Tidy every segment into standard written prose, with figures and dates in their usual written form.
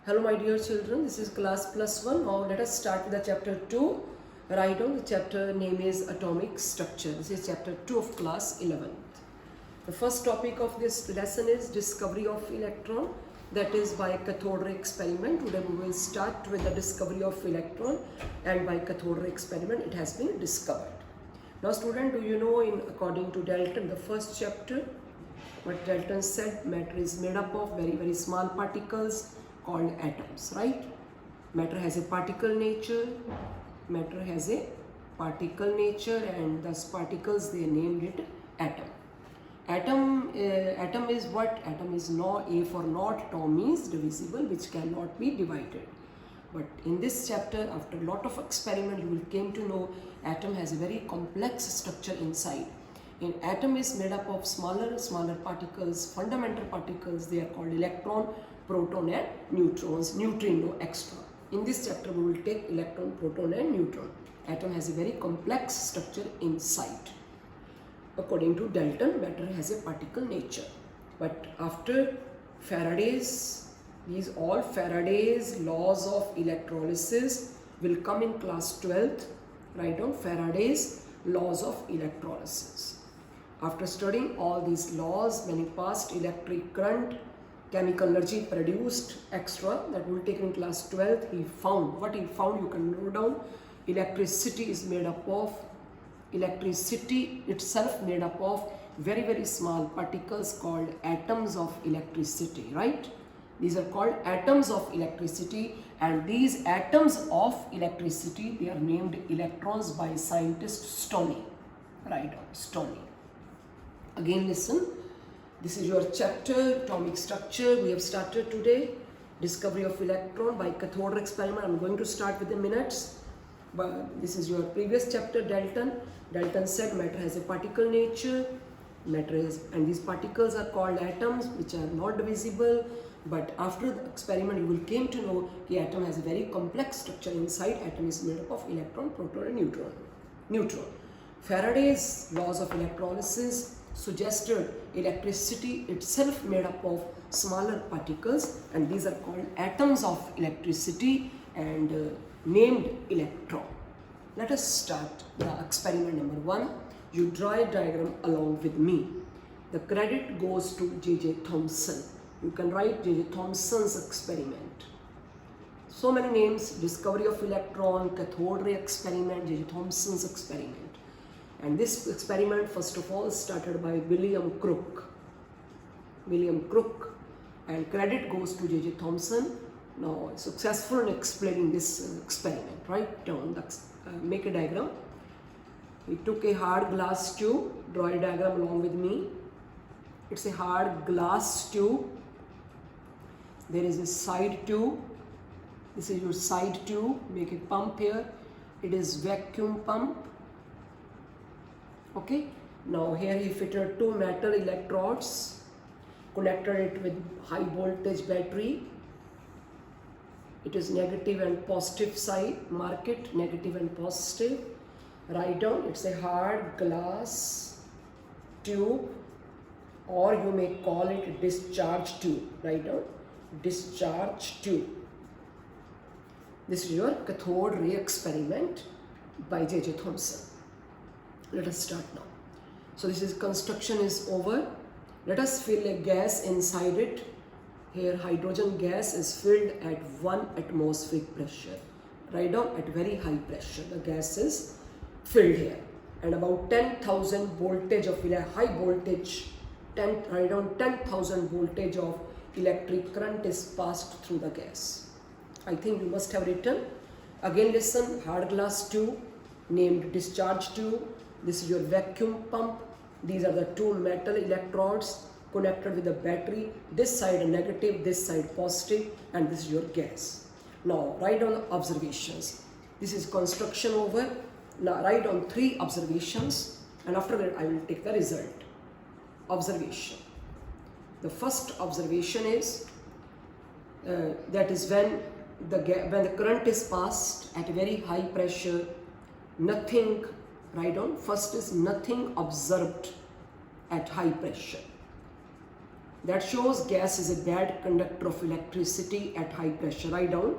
Hello my dear children, this is class plus 1. Now let us start with the chapter 2. Right on, the chapter name is Atomic Structure. This is chapter 2 of class 11th. The first topic of this lesson is discovery of electron, that is by cathode ray experiment. Today we will start with the discovery of electron, and by cathode ray experiment it has been discovered. Now student, do you know according to Dalton, the first chapter, what Dalton said, matter is made up of very small particles called atoms, right? Matter has a particle nature, and thus particles, they named it atom. Atom is what? Atom is not A for not, atom is divisible, which cannot be divided. But in this chapter, after a lot of experiment, you will came to know atom has a very complex structure inside. An atom is made up of smaller particles, fundamental particles. They are called electron, proton and neutrons, neutrino extra. In this chapter we will take electron, proton and neutron. Atom has a very complex structure inside. According to Dalton, matter has a particle nature. But after Faraday's, these all Faraday's laws of electrolysis will come in class 12th. Write down Faraday's laws of electrolysis. After studying all these laws, when he passed electric current, chemical energy produced extra, that will take in class 12th, he found, what he found you can note down, electricity itself made up of very small particles called atoms of electricity, right? These are called atoms of electricity, and these atoms of electricity, they are named electrons by scientist Stoney, right? Stoney. Again listen. This is your chapter, atomic structure. We have started today, discovery of electron by cathode ray experiment. I'm going to start with the minutes. But this is your previous chapter, Dalton. Dalton said matter has a particle nature. And these particles are called atoms, which are not divisible. But after the experiment, you will came to know the atom has a very complex structure inside. Atom is made up of electron, proton, and neutron. Faraday's laws of electrolysis suggested electricity itself made up of smaller particles, and these are called atoms of electricity and named electron. Let us start the experiment number 1. You draw a diagram along with me. The credit goes to J.J. Thomson. You can write J.J. Thomson's experiment. So many names: discovery of electron, cathode ray experiment, J.J. Thomson's experiment. And this experiment, first of all, started by William Crook, and credit goes to J.J. Thomson. Now, successful in explaining this experiment, right? Down, make a diagram. He took a hard glass tube, draw a diagram along with me. It's a hard glass tube. There is a side tube. This is your side tube. Make a pump here. It is vacuum pump. Okay, now here he fitted 2 metal electrodes, connected it with high voltage battery. It is negative and positive side, mark it, negative and positive. Write down, it's a hard glass tube, or you may call it a discharge tube. Write down, discharge tube. This is your cathode ray experiment by J.J. Thomson. Let us start now. So this is construction is over. Let us fill a gas inside it. Here hydrogen gas is filled at 1 atmospheric pressure. Write down, at very high pressure the gas is filled here, and about 10,000 voltage of high voltage, write down 10,000 voltage of electric current is passed through the gas. I think you must have written. Again listen, hard glass tube named discharge tube. This is your vacuum pump. These are the 2 metal electrodes connected with the battery. This side negative, this side positive, and this is your gas. Now write down the observations. This is construction over. Now write down 3 observations, and after that I will take the result. Observation. The first observation is that is when the current is passed at a very high pressure, nothing. Write down, first is nothing observed at high pressure. That shows gas is a bad conductor of electricity at high pressure. Write down,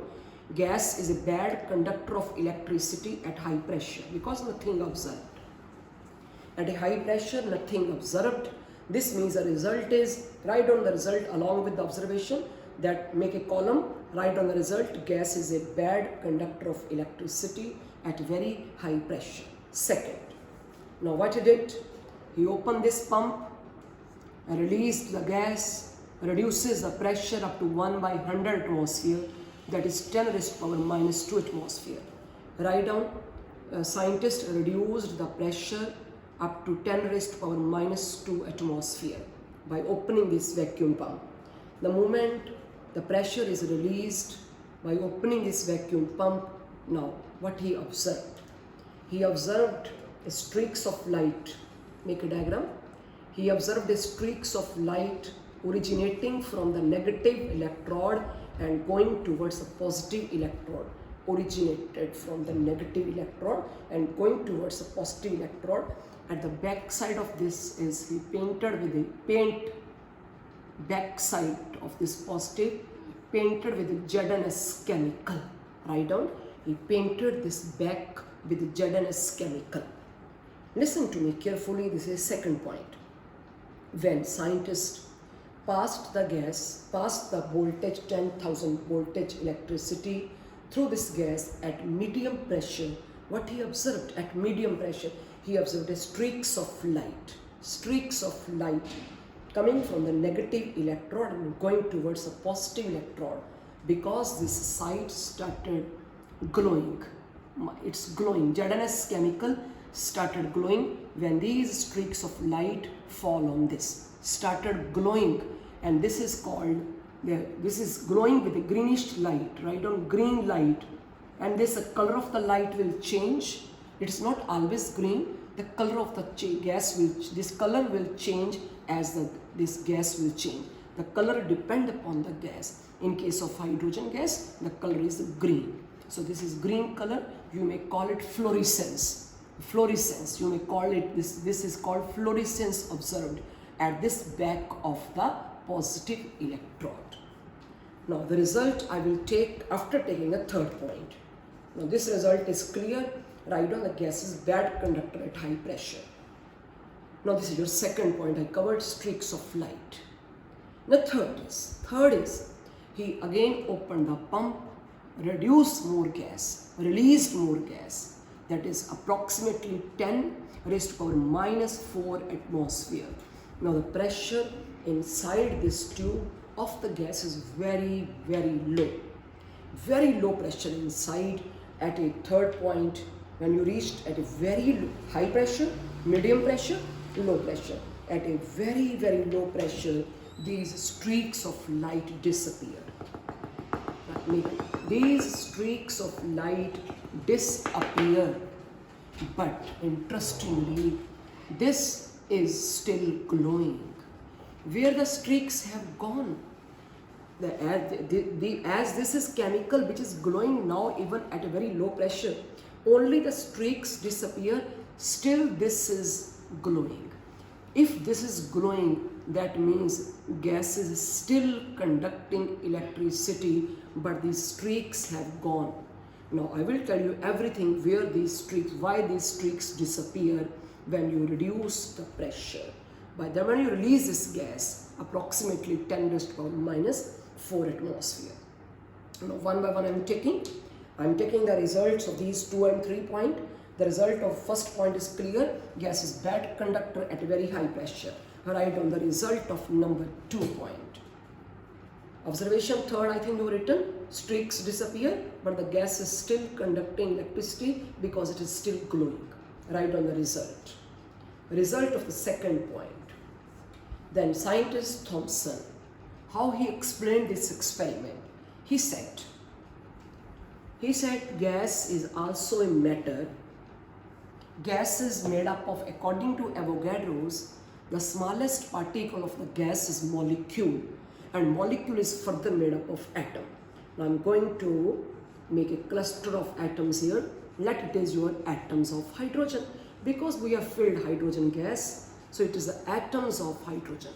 gas is a bad conductor of electricity at high pressure because nothing observed. At a high pressure, nothing observed. This means the result is, write down the result along with the observation, that make a column, write down the result, gas is a bad conductor of electricity at very high pressure. Second, now what he did, he opened this pump and released the gas, reduces the pressure up to 1 by 100 atmosphere, that is 10 raised to power minus 2 atmosphere. Write down, scientists reduced the pressure up to 10 raised to power minus 2 atmosphere by opening this vacuum pump. The moment the pressure is released by opening this vacuum pump, now what he observed? He observed streaks of light. Make a diagram. He observed the streaks of light originating from the negative electrode and going towards the positive electrode. Originated from the negative electrode and going towards the positive electrode. At the back side of this is he painted with a paint, back side of this positive painted with a ZNS chemical. Write down, he painted this back with ZNS chemical. Listen to me carefully, this is second point. When scientists passed the gas, passed the voltage 10,000 voltage electricity through this gas at medium pressure, what he observed at medium pressure? He observed streaks of light coming from the negative electrode and going towards the positive electrode, because this side started glowing. It's glowing. ZNS chemical started glowing when these streaks of light fall on this. Started glowing, and this is called, this is glowing with a greenish light, right, on green light, and this color of the light will change. It's not always green. The color of the gas will, this color will change as this gas will change. The color depends upon the gas. In case of hydrogen gas, the color is green. So this is green color. You may call it fluorescence. Fluorescence. You may call it this. This is called fluorescence observed at this back of the positive electrode. Now the result I will take after taking a third point. Now this result is clear. Write down, the gas is bad conductor at high pressure. Now this is your second point. I covered streaks of light. The third is he again opened the pump, reduced more gas, released more gas, that is approximately 10 raised to power minus 4 atmosphere. Now the pressure inside this tube of the gas is very, very low. Very low pressure inside. At a third point, when you reached at a very high pressure, medium pressure, low pressure. At a very, very low pressure, these streaks of light disappeared. These streaks of light disappear. But interestingly, this is still glowing. Where the streaks have gone? As this is chemical which is glowing now even at a very low pressure, only the streaks disappear, still this is glowing. If this is glowing, that means gas is still conducting electricity, but these streaks have gone. Now I will tell you everything where these streaks, why these streaks disappear when you reduce the pressure. But then when you release this gas, approximately 10 raised to power minus 4 atmosphere. Now one by one I am taking the results of these 2 and 3 points. The result of first point is clear. Gas is bad conductor at very high pressure. Write down the result of number 2 point. Observation third, I think you written. Streaks disappear, but the gas is still conducting electricity because it is still glowing. Write down the result. Result of the second point. Then scientist Thomson, how he explained this experiment. He said gas is also a matter. Gas is made up of, according to Avogadro's, the smallest particle of the gas is molecule, and molecule is further made up of atom. Now I'm going to make a cluster of atoms here. Let it is your atoms of hydrogen, because we have filled hydrogen gas, so it is the atoms of hydrogen.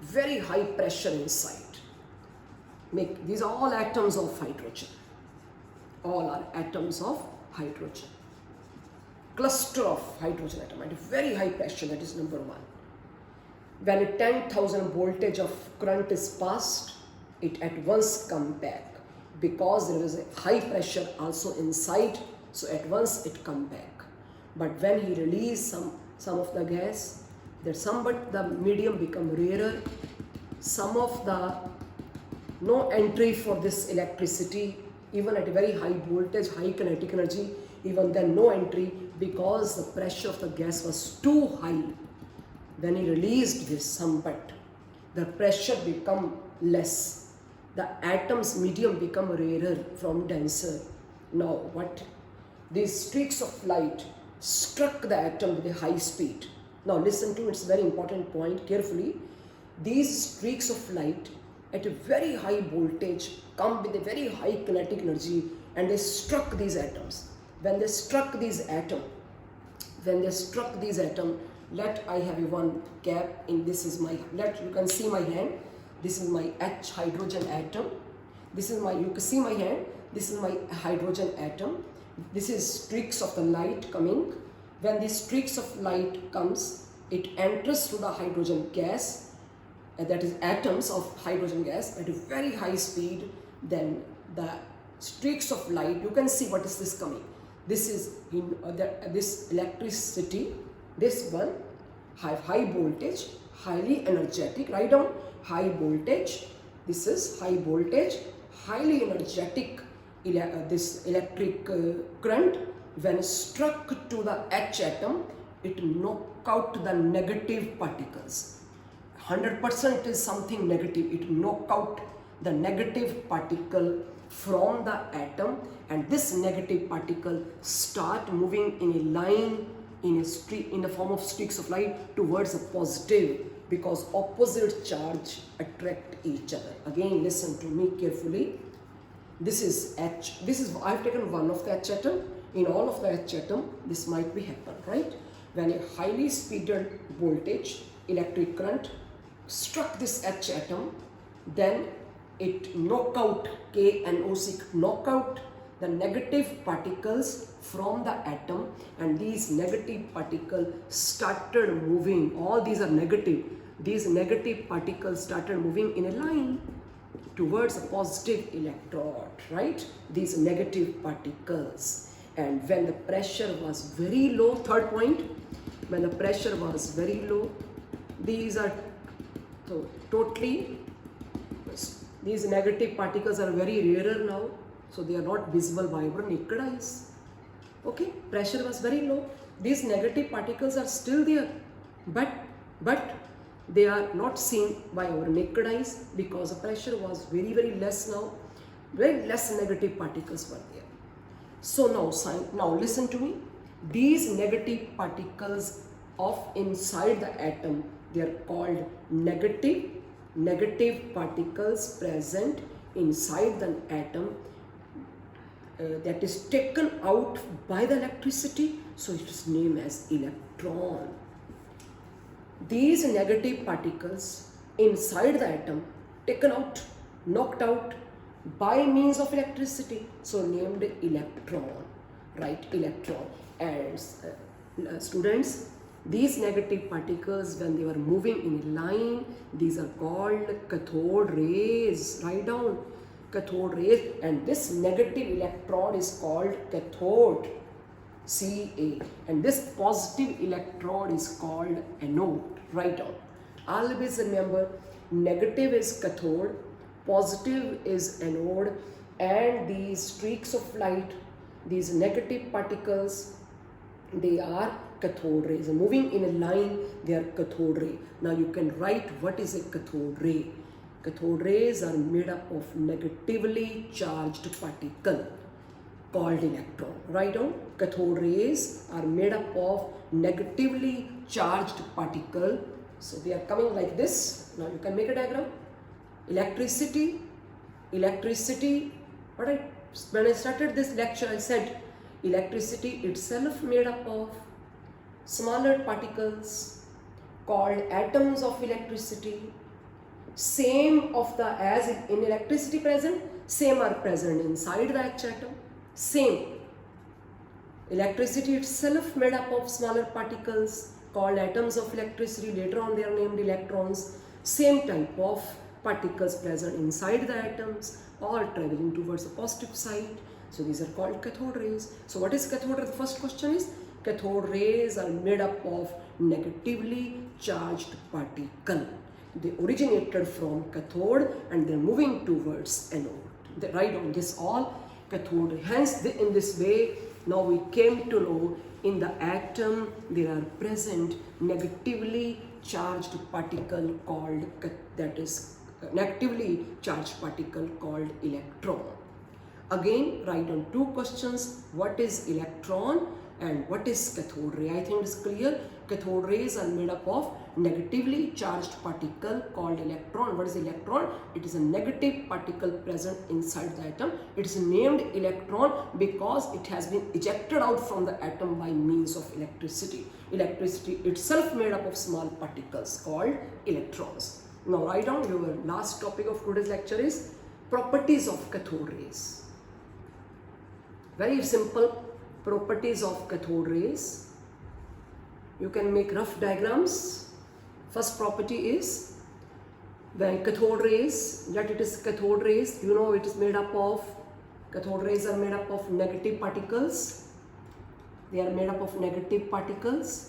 very high pressure inside. These are all atoms of hydrogen. All are atoms of hydrogen. Cluster of hydrogen atom at a very high pressure, that is number one. When a 10,000 voltage of current is passed, it at once comes back because there is a high pressure also inside, so at once it comes back. But when he release some of the gas, the medium become rarer, some of the no entry for this electricity, even at a very high voltage, high kinetic energy, even then no entry because the pressure of the gas was too high. When he released this but the pressure become less. The atom's medium become rarer from denser. Now what? These streaks of light struck the atom with a high speed. Now listen to it's very important point carefully. These streaks of light at a very high voltage come with a very high kinetic energy and they struck these atoms. When they struck these atoms, let I have one cap in this is my, you can see my hand, this is my H hydrogen atom, this is my, you can see my hand, this is my hydrogen atom, this is streaks of the light coming. When these streaks of light comes, it enters through the hydrogen gas, that is atoms of hydrogen gas at a very high speed. Then the streaks of light, you can see what is this coming. This is in this electricity, this one have high voltage, highly energetic. Write down high voltage. This is high voltage, highly energetic this electric current. When struck to the H atom, it knock out the negative particles. 100% is something negative. It knock out the negative particle from the atom, and this negative particle start moving in a line, in the form of streaks of light towards a positive, because opposite charge attract each other. Again listen to me carefully. This is H. This is, I have taken one of the H atom. In all of the H atom, this might be happen, right? When a highly speeded voltage electric current struck this H atom, then it knock out KNO6, knock out the negative particles from the atom, and these negative particles started moving. All these are negative. These negative particles started moving in a line towards a positive electrode, right? These negative particles. And when the pressure was very low, third point, when the pressure was very low, these are totally, these negative particles are very rarer now, so they are not visible by our naked eyes. Okay, pressure was very low. These negative particles are still there, but they are not seen by our naked eyes because the pressure was very, very less now. Very less negative particles were there. So now listen to me. These negative particles of inside the atom, they are called negative particles present inside the atom that is taken out by the electricity, so it is named as electron. These negative particles inside the atom taken out, knocked out by means of electricity, so named electron, right? Electron. And students, these negative particles, when they were moving in a line, these are called cathode rays. Write down cathode rays, and this negative electron is called cathode, Ca, and this positive electrode is called anode. Write down. Always remember, negative is cathode, positive is anode, and these streaks of light, these negative particles, they are cathode rays. Moving in a line, they are cathode ray. Now you can write what is a cathode ray. Cathode rays are made up of negatively charged particle called electron. Write down. Cathode rays are made up of negatively charged particle. So they are coming like this. Now you can make a diagram. Electricity. When I started this lecture, I said electricity itself made up of smaller particles called atoms of electricity. same of the, as in electricity present, same are present inside the H atom. Same. Electricity itself made up of smaller particles called atoms of electricity. Later on they are named electrons. Same type of particles present inside the atoms, all traveling towards the positive side. So these are called cathode rays. So what is cathode ray? The first question is, cathode rays are made up of negatively charged particle. They originated from cathode and they are moving towards anode. They write on this all cathode. Hence in this way now we came to know in the atom there are present negatively charged particle called, that is negatively charged particle called electron. Again write on two questions, what is electron and what is cathode ray? I think it's clear. Cathode rays are made up of negatively charged particle called electron. What is electron? It is a negative particle present inside the atom. It is named electron because it has been ejected out from the atom by means of electricity. Electricity itself made up of small particles called electrons. Now write down your last topic of today's lecture is properties of cathode rays. Very simple properties of cathode rays. You can make rough diagrams. First property is, when cathode rays, that it is cathode rays, you know it is made up of, cathode rays are made up of negative particles. They are made up of negative particles.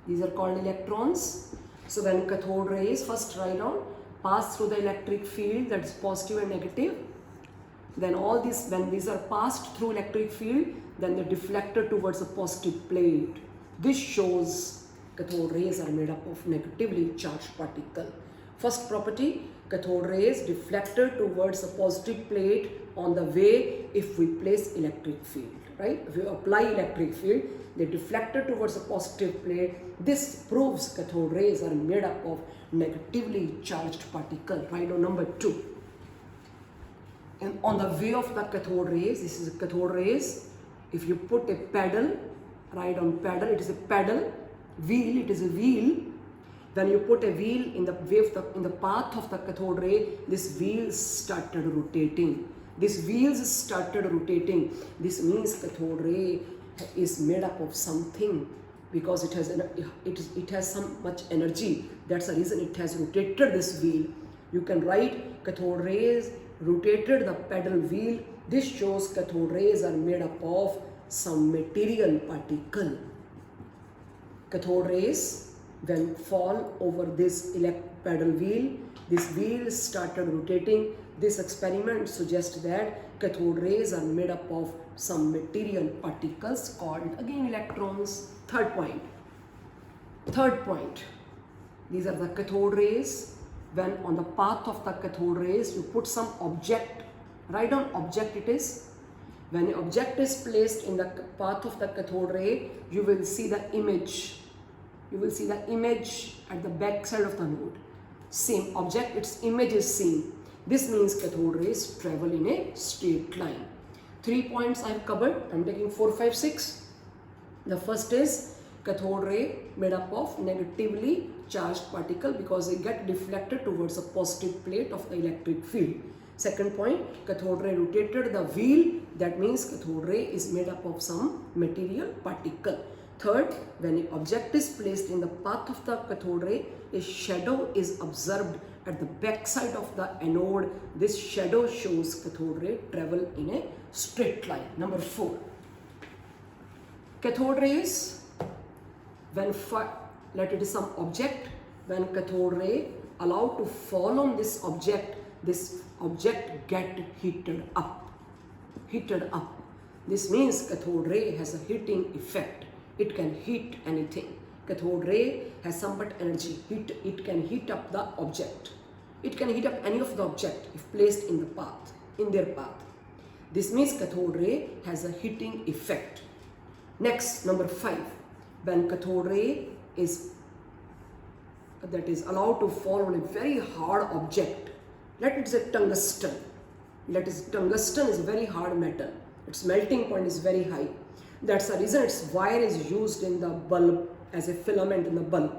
These are called electrons. So when cathode rays, first write down, pass through the electric field, that is positive and negative. Then all these, when these are passed through electric field, then they are deflected towards a positive plate. This shows cathode rays are made up of negatively charged particle. First property, cathode rays deflected towards a positive plate on the way if we place electric field, right? If you apply electric field, they deflected towards a positive plate. This proves cathode rays are made up of negatively charged particle. Right on number 2. And on the way of the cathode rays, this is a cathode rays. If you put a pedal, write on pedal, it is a pedal, wheel, it is a wheel. When you put a wheel in the way of in the path of the cathode ray, this wheel started rotating. This wheels started rotating. This means cathode ray is made up of something because it has some much energy. That's the reason it has rotated this wheel. You can write cathode rays rotated the pedal wheel. This shows cathode rays are made up of some material particle. Cathode rays, when fall over this pedal wheel, this wheel started rotating. This experiment suggests that cathode rays are made up of some material particles called again electrons. Third point. These are the cathode rays. When on the path of the cathode rays you put some object, write down object it is. When an object is placed in the path of the cathode ray, you will see the image. You will see the image at the back side of the node. Same object, its image is seen. This means cathode rays travel in a straight line. 3 points I have covered. I am taking 4, 5, 6. The first is cathode ray made up of negatively charged particle because they get deflected towards a positive plate of the electric field. Second point, cathode ray rotated the wheel. That means cathode ray is made up of some material particle. Third, when an object is placed in the path of the cathode ray, a shadow is observed at the back side of the anode. This shadow shows cathode ray travel in a straight line. Number 4. Cathode rays, when let it is some object, when cathode ray allowed to fall on this object get heated up. This means cathode ray has a heating effect. It can heat anything. Cathode ray has somewhat energy. It can heat up the object. It can heat up any of the object if placed in the path, in their path. This means cathode ray has a heating effect. Next, number 5. When cathode ray is allowed to fall on a very hard object, let it say tungsten. Tungsten is a very hard metal. Its melting point is very high. That's the reason its wire is used in the bulb as a filament in the bulb.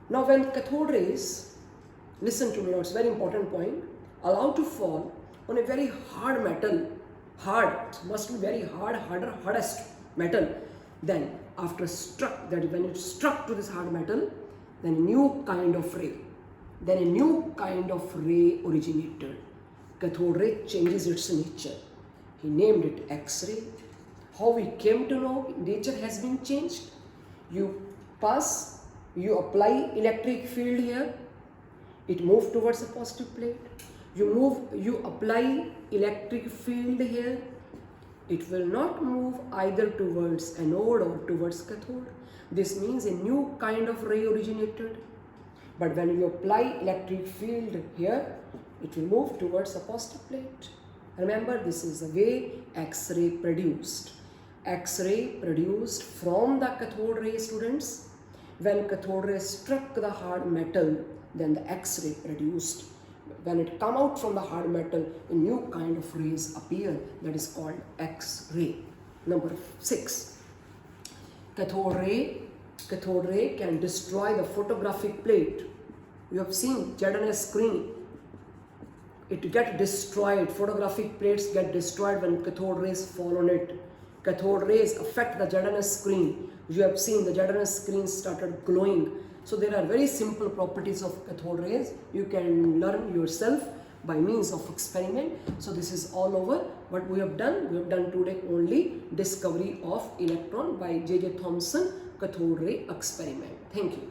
Now when cathode rays listen to me now, it's a very important point, allowed to fall on a very hard metal, hard, it must be very hard, hardest metal. Then after struck, that when it struck to this hard metal, then a new kind of ray originated. Cathode ray changes its nature. He named it X-ray. How we came to know nature has been changed? You apply electric field here, it moves towards a positive plate. You apply electric field here, it will not move either towards anode or towards cathode. This means a new kind of ray originated. But when you apply electric field here, it will move towards a positive plate. Remember, this is the way X-ray produced. X-ray produced from the cathode ray, students. When cathode ray struck the hard metal, then the X-ray produced. When it come out from the hard metal, a new kind of rays appear, that is called X-ray. Number 6. Cathode ray can destroy the photographic plate. You have seen ZNS screen. It gets destroyed. Photographic plates get destroyed when cathode rays fall on it. Cathode rays affect the ZNS screen. You have seen the ZNS screen started glowing. So there are very simple properties of cathode rays. You can learn yourself by means of experiment. So this is all over. What we have done today only discovery of electron by J.J. Thomson cathode ray experiment. Thank you.